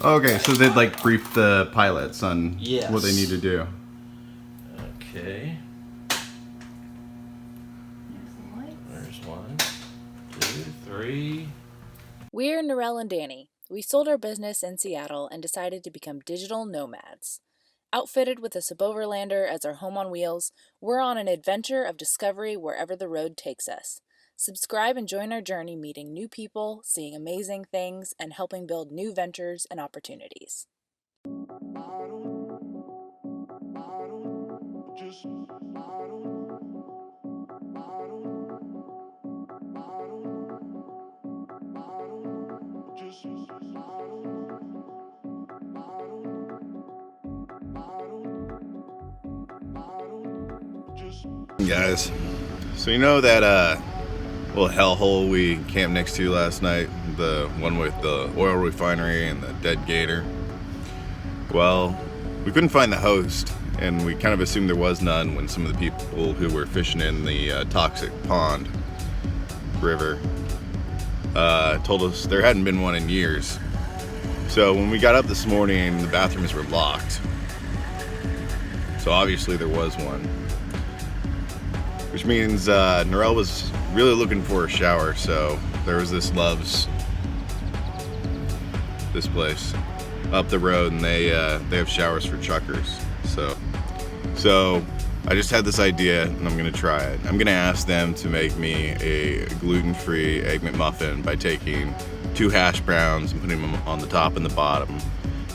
Okay, so they'd like brief the pilots on what they need to do. Okay. There's 1, 2, 3. We're Norelle and Danny. We sold our business in Seattle and decided to become digital nomads. Outfitted with a suboverlander as our home on wheels, we're on an adventure of discovery wherever the road takes us. Subscribe and join our journey meeting new people, seeing amazing things, and helping build new ventures and opportunities. Guys, so you know that little hellhole we camped next to last night, the one with the oil refinery and the dead gator? Well, we couldn't find the host, and we kind of assumed there was none when some of the people who were fishing in the toxic pond river told us there hadn't been one in years. So when we got up this morning, the bathrooms were locked. So obviously there was one. Which means Norelle was really looking for a shower, so there was this place up the road, and they have showers for truckers. So I just had this idea, and I'm gonna try it. I'm gonna ask them to make me a gluten-free Egg McMuffin by taking 2 hash browns and putting them on the top and the bottom,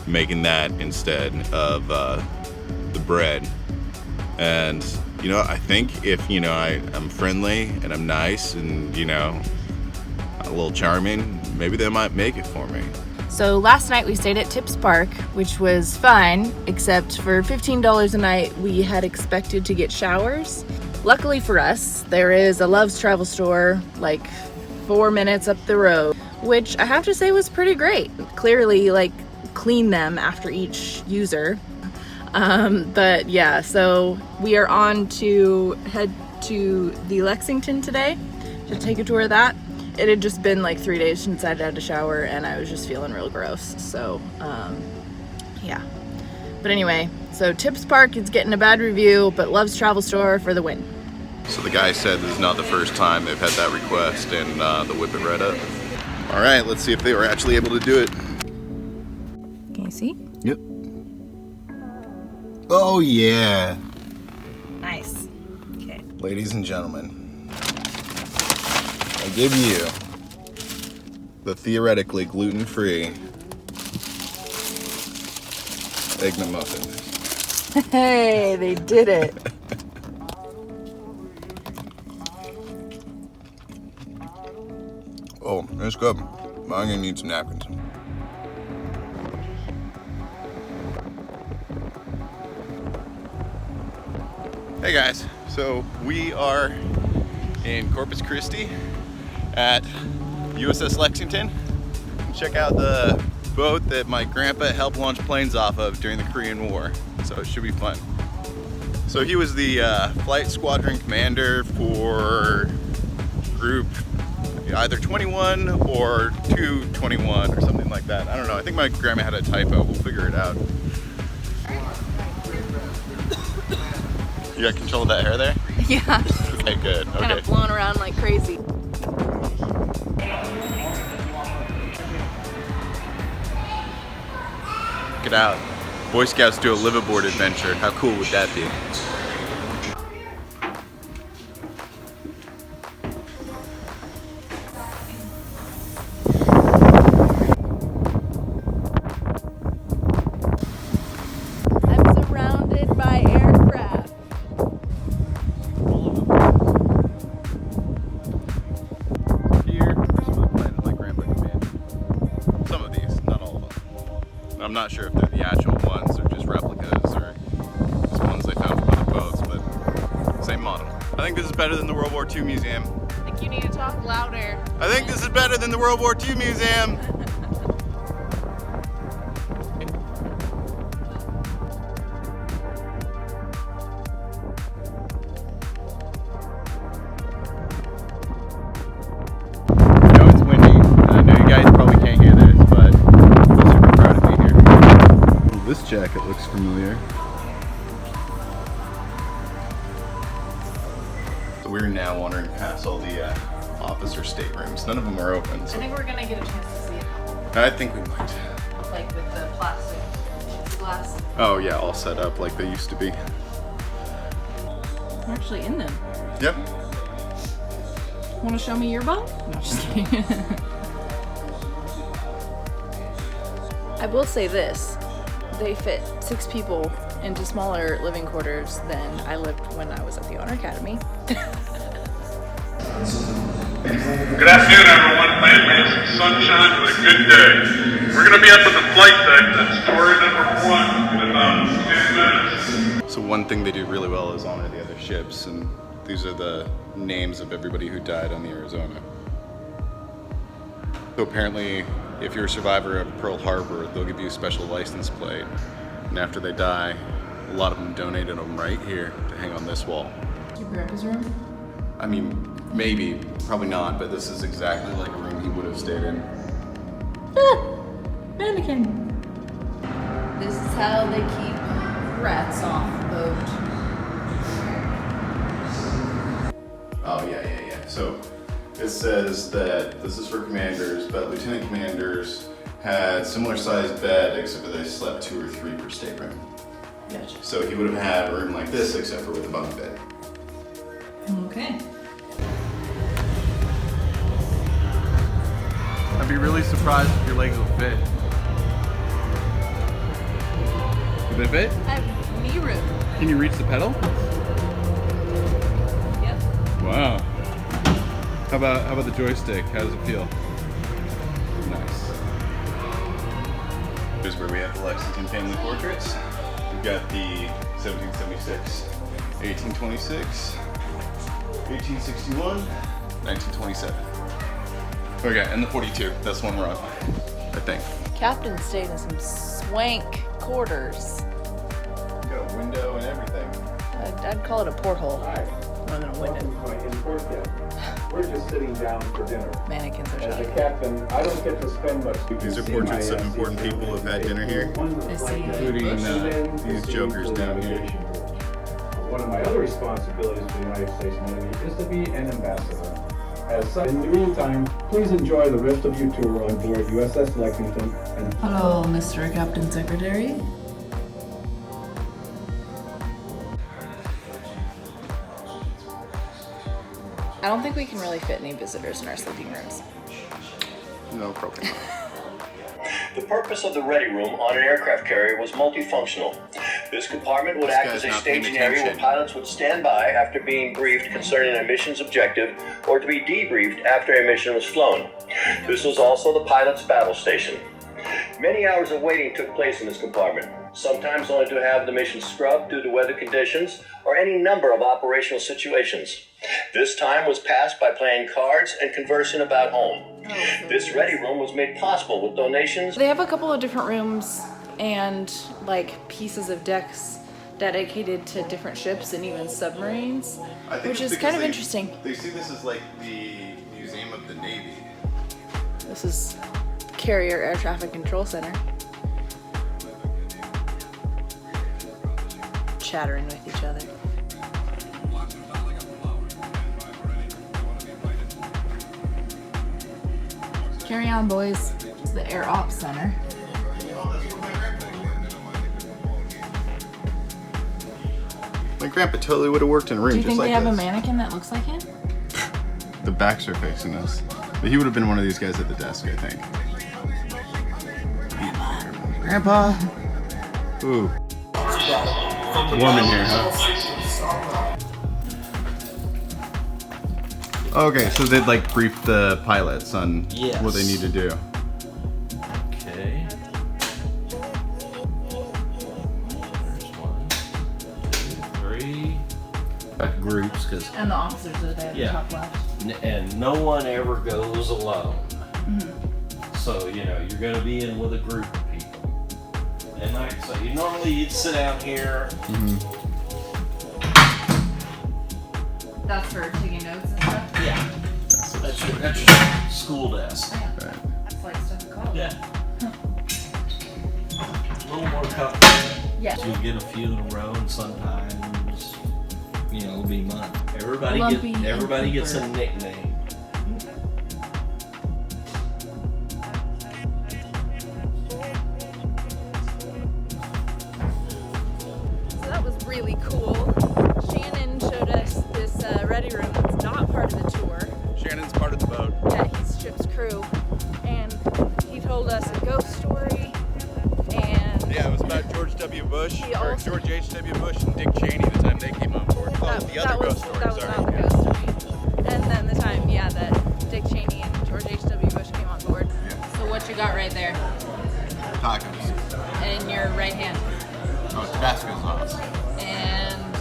making that instead of the bread. And you know, I think if, you know, I'm friendly and I'm nice and, you know, a little charming, maybe they might make it for me. So last night we stayed at Tips Park, which was fine, except for $15 a night we had expected to get showers. Luckily for us, there is a Love's Travel store like 4 minutes up the road, which I have to say was pretty great. Clearly, like, clean them after each user. But yeah, so we are on to head to the Lexington today to take a tour of that. It had just been like 3 days since I'd had a shower and I was just feeling real gross. So, yeah. But anyway, so Tips Park is getting a bad review, but Love's Travel Store for the win. So the guy said this is not the first time they've had that request, and the Whip It Red Up. All right, let's see if they were actually able to do it. Can you see? Yep. Oh yeah. Nice. Okay. Ladies and gentlemen, I give you the theoretically gluten-free Egg McMuffin. Hey, they did it. Oh, it's good. I'm gonna need some napkins. Hey guys, so we are in Corpus Christi at USS Lexington. Check out the boat that my grandpa helped launch planes off of during the Korean War, so it should be fun. So he was the flight squadron commander for group either 21 or 221 or something like that. I don't know, I think my grandma had a typo, we'll figure it out. You got control of that hair there? Yeah. Okay, good. Okay. Kind of blown around like crazy. Check it out. Boy Scouts do a liveaboard adventure. How cool would that be? I'm surrounded by aircraft. Here are some of the planes my grandpa commanded. Some of these, not all of them. I'm not sure if they're the actual ones or just replicas or just ones they found from other boats, but same model. I think this is better than the World War II Museum. I think you need to talk louder. I think this is better than the World War II Museum. I know it's windy, and I know you guys probably can't hear this, but I'm super proud of you. deck, it looks familiar. So we're now wandering past all the officer staterooms. None of them are open. So I think we're gonna get a chance to see it. I think we might. Like with the plastic glass. Oh yeah, all set up like they used to be. We're actually in them. Yep. Want to show me your boat? No, just kidding. I will say this. They fit 6 people into smaller living quarters than I lived when I was at the Honor Academy. Good afternoon, everyone. Thank you for some sunshine and a good day. We're going to be up at the flight deck. That's story number 1 in about 10 minutes. So one thing they do really well is honor the other ships, and these are the names of everybody who died on the Arizona. So apparently, if you're a survivor of Pearl Harbor, they'll give you a special license plate. And after they die, a lot of them donated them right here to hang on this wall. Your grandpa's room? I mean, maybe, probably not, but this is exactly like a room he would have stayed in. Ah! Mannequin! This is how they keep rats off the boat. Oh, yeah. So it says that this is for commanders, but lieutenant commanders had similar sized bed, except that they slept 2 or 3 per stateroom. Gotcha. So he would have had a room like this, except for with a bunk bed. Okay. I'd be really surprised if your legs will fit. Do they fit? I have knee room. Can you reach the pedal? Yep. Wow. How about the joystick? How does it feel? Nice. Here's where we have the Lexington family portraits. We've got the 1776, 1826, 1861, 1927. Okay, and the 42. That's the one we're on, I think. Captain stayed in some swank quarters. Got a window and everything. I'd call it a porthole more than a window. We're just sitting down for dinner. Mannequins are As a shocking. captain, I don't get to spend much. These are portraits of important people who've had dinner here, including these jokers down here. One of my other responsibilities for the United States Navy is to be an ambassador. As such, in the meantime, please enjoy the rest of your tour on board USS Lexington. And Hello, Mr. Captain Secretary. I don't think we can really fit any visitors in our sleeping rooms. No, probably not. The purpose of the ready room on an aircraft carrier was multifunctional. This compartment would act as a staging area where pilots would stand by after being briefed concerning a mission's objective or to be debriefed after a mission was flown. This was also the pilot's battle station. Many hours of waiting took place in this compartment, sometimes only to have the mission scrubbed due to weather conditions or any number of operational situations. This time was passed by playing cards and conversing about home. This ready room was made possible with donations. They have a couple of different rooms and like pieces of decks dedicated to different ships and even submarines, which is kind of interesting. They see this as like the Museum of the Navy. This is Carrier Air Traffic Control Center. Chattering with each other. Carry on, boys. It's the Air Ops Center. My grandpa totally would have worked in a room Do you just think like they have this. a mannequin that looks like him? The backs are facing us. But he would have been one of these guys at the desk, I think. Grandpa! Ooh. Warm in here, huh? Okay, so they'd like brief the pilots on what they need to do. Okay. There's 1, 2, 3. Like groups, because And the officers are there at the top left. and no one ever goes alone. So you're going to be in with a group of people. And like I say, you'd sit out here. That's for taking notes and stuff? Yeah. That's your school desk. That's like stuff in college. Yeah. A little more comfortable. Yeah. You'll get a few in a row, and sometimes, you know, it'll be months. Everybody gets a nickname. So that was really cool. Shannon showed us this ready room that's not part of the tour. Shannon's part of the boat. Yeah, he's ship's crew. And he told us a ghost story. And Yeah, it was about George W. Bush, He or also- George H.W. Bush and Dick Cheney the time they came on board. Oh, the other ghost story, that was sorry. not the ghost story. And then the time, yeah, that Dick Cheney and George H.W. Bush came on board. So what you got right there Tacos. in your right hand? Oh, Tabasco sauce. And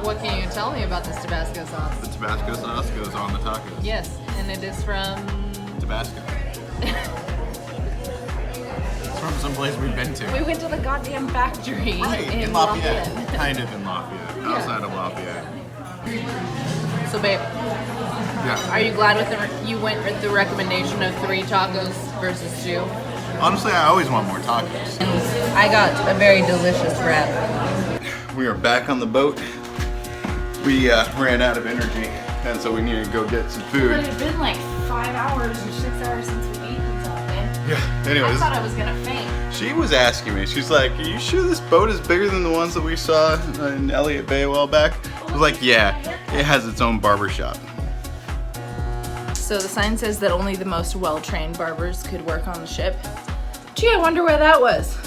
what can you tell me about this Tabasco sauce? The Tabasco sauce goes on the tacos. Yes, and it is from... Tabasco. It's from someplace we've been to. We went to the goddamn factory in Lafayette. Kind of in Lafayette. Outside of Lafayette. So babe, Yeah. are you glad with you went with the recommendation of 3 tacos versus 2? Honestly, I always want more tacos. And I got a very delicious wrap. We are back on the boat. We ran out of energy, and so we need to go get some But food. it had been like 5 hours or 6 hours since we eaten something. Yeah. I Anyways, thought I was gonna faint. she was asking me. She's like, "Are you sure this boat is bigger than the ones that we saw in Elliott Bay a while back?" I was like, "Yeah, it has its own barber shop." So the sign says that only the most well-trained barbers could work on the ship. Gee, I wonder where that was.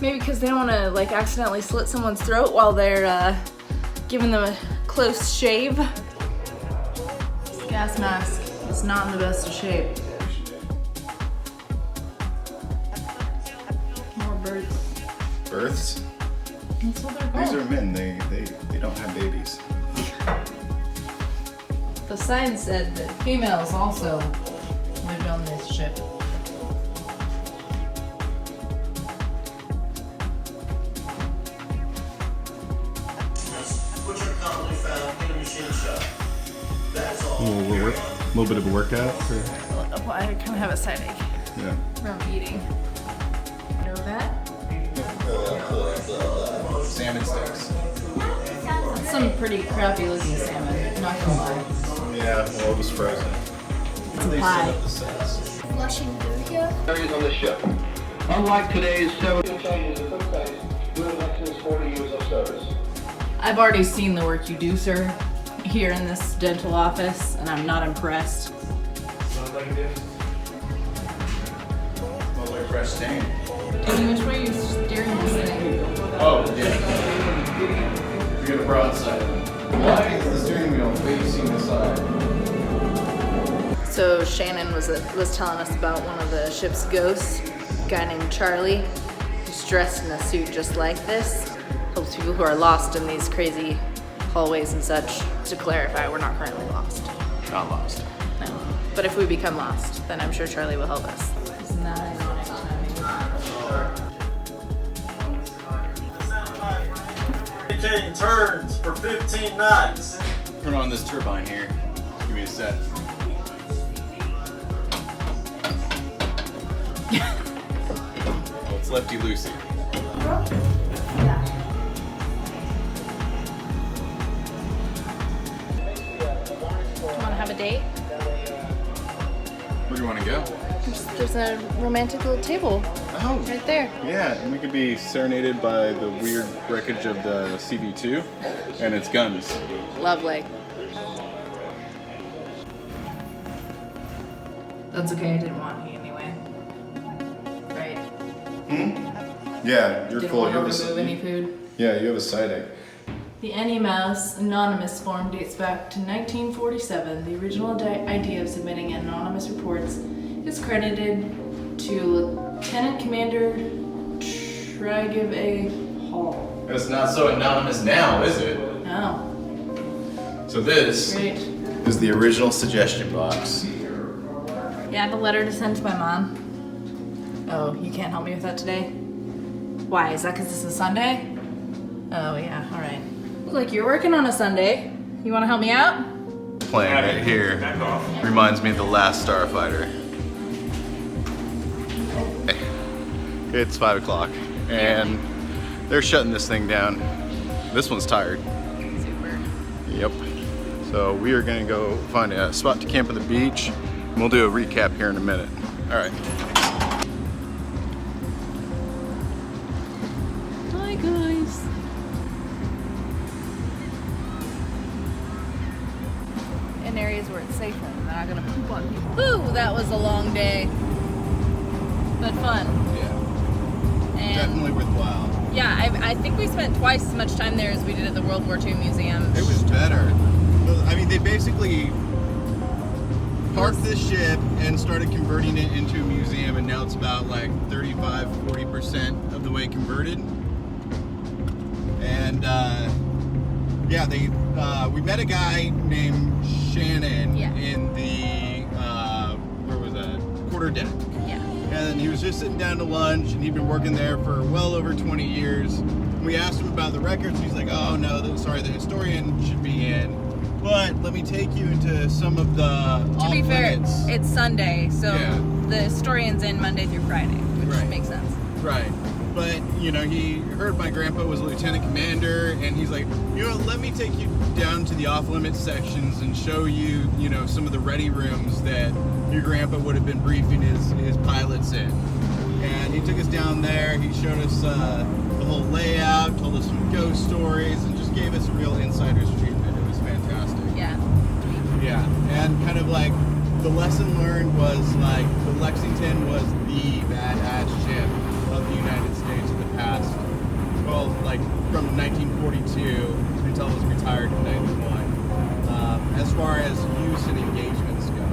Maybe because they don't want to like accidentally slit someone's throat while they're giving them a close shave. This gas mask is not in the best of shape. More birds. Births? That's what they're These called. are men. They don't have babies. The sign said that females also lived on this ship. Which are commonly found in a machine shop. That's all. A little bit of a workout. Well, I kind of have a side ache Yeah. from eating. Know that? Salmon sticks. That's some pretty crappy looking salmon, not gonna lie. Yeah, well, it was frozen. Pie. Flushing through here. Areas on the ship. Unlike today's 7 changes in cook base, USS 40 years of service. I've already seen the work you do, sir, here in this dental office, and I'm not impressed. Smells like fresh stain. Danny, which way are you steering this thing? Oh, yeah. We got a broadside. Why is the steering wheel facing the side? So Shannon was telling us about one of the ship's ghosts, a guy named Charlie, who's dressed in a suit just like this. Helps people who are lost in these crazy hallways and such. To clarify, we're not currently lost. Not lost. No. But if we become lost, then I'm sure Charlie will help us. Isn't that ironic timing? 15 turns for 15 nights. Turn on this turbine here. Give me a set. It's lefty loosey. Want to have a date? Where do you want to go? There's a romantic little table Oh, right there. yeah, and we could be serenaded by the weird wreckage of the CV2 and its guns. Lovely. That's okay, I didn't want you anyway. Right? Yeah, you're Didn't cool. want You to have remove any food. yeah, you have a side egg. The Mouse anonymous form dates back to 1947. The original idea of submitting anonymous reports is credited to Lieutenant Commander Trigiv A. Hall. It's not so anonymous now, is it? Oh, So this great. is the original suggestion box. Yeah, I have a letter to send to my mom. Oh, you can't help me with that today? Why? Is that because this is Sunday? Oh, yeah, alright. Look like you're working on a Sunday. You want to help me out? Playing right here reminds me of the last Starfighter. Hey, it's 5 o'clock. and they're shutting this thing down. This one's tired. Super. Yep. So we are gonna go find a spot to camp at the beach, and we'll do a recap here in a minute. All right. Hi guys. In areas where it's safe and they're not gonna poop on people. Woo, that was a long day, but fun. Yeah. And Definitely worthwhile. yeah, I think we spent twice as much time there as we did at the World War II Museum. It was better. I mean, they basically parked the ship and started converting it into a museum, and now it's about like 35-40% of the way converted. And yeah, we met a guy named Shannon in the where was that? Quarterdeck. Yeah. And he was just sitting down to lunch, and he'd been working there for well over 20 years. We asked him about the records, and he's like, "Oh no, sorry, the historian should be in. But let me take you into some of the To be fair, off-limits." it's Sunday, so Yeah. the historian's in Monday through Friday, which Right. makes sense. Right. But, you know, he heard my grandpa was a lieutenant commander, and he's like, you know, let me take you down to the off-limits sections and show you, you know, some of the ready rooms that your grandpa would have been briefing his pilots in. And he took us down there, he showed us the whole layout, told us some ghost stories, and just gave us a real insider's treatment. It was fantastic. Yeah. Yeah, and kind of like the lesson learned was like the Lexington was the badass ship of the United States in the past. Well, like from 1942 until it was retired in 91. As far as use and engagements go,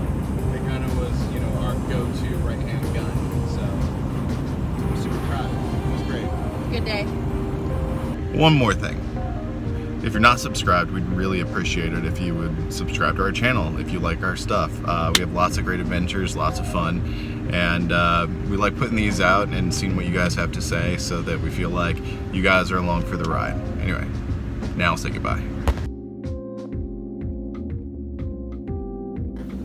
it kind of was, you know, our go-to right-hand gun. So I'm super proud. It was great. Good day. One more thing. If you're not subscribed, we'd really appreciate it if you would subscribe to our channel if you like our stuff. We have lots of great adventures, lots of fun, and we like putting these out and seeing what you guys have to say so that we feel like you guys are along for the ride. Anyway, now I'll say goodbye.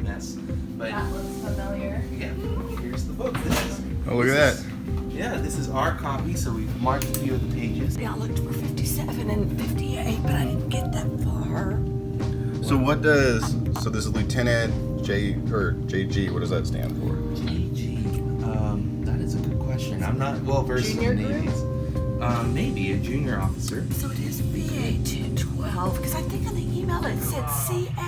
Mess. But That looks familiar. yeah, here's the book. This is, Oh, look at that. yeah, this is our copy, so we've marked a few of the pages. Yeah, I looked for 57 and 58, but I didn't get that far. So what does, so this is Lieutenant J, or JG, what does that stand for? JG, that is a good question. I'm not well versed Junior in the navies. Maybe a junior officer. So it is VA 212, because I think in the email it said CA.